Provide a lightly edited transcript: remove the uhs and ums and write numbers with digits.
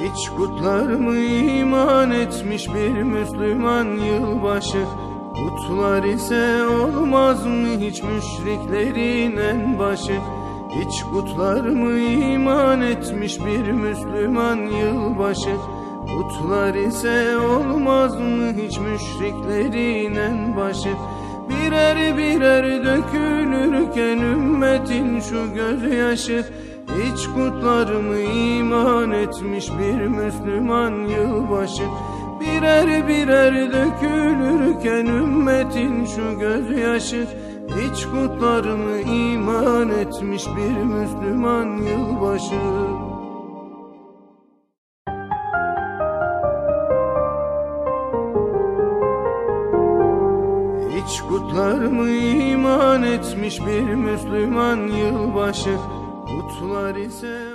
Hiç kutlar mı iman etmiş bir Müslüman yılbaşı? Kutlar ise olmaz mı hiç müşriklerin en başı? Hiç kutlar mı iman etmiş bir Müslüman yılbaşı? Kutlar ise olmaz mı hiç müşriklerin en başı? Birer birer dökülürken ümmetin şu gözyaşı, hiç kutlar mı iman etmiş bir Müslüman yılbaşı? Birer birer dökülürken ümmetin şu gözyaşı, hiç kutlar mı iman etmiş bir Müslüman yılbaşı? Hiç kutlar mı iman etmiş bir Müslüman yılbaşı? Kutlar ise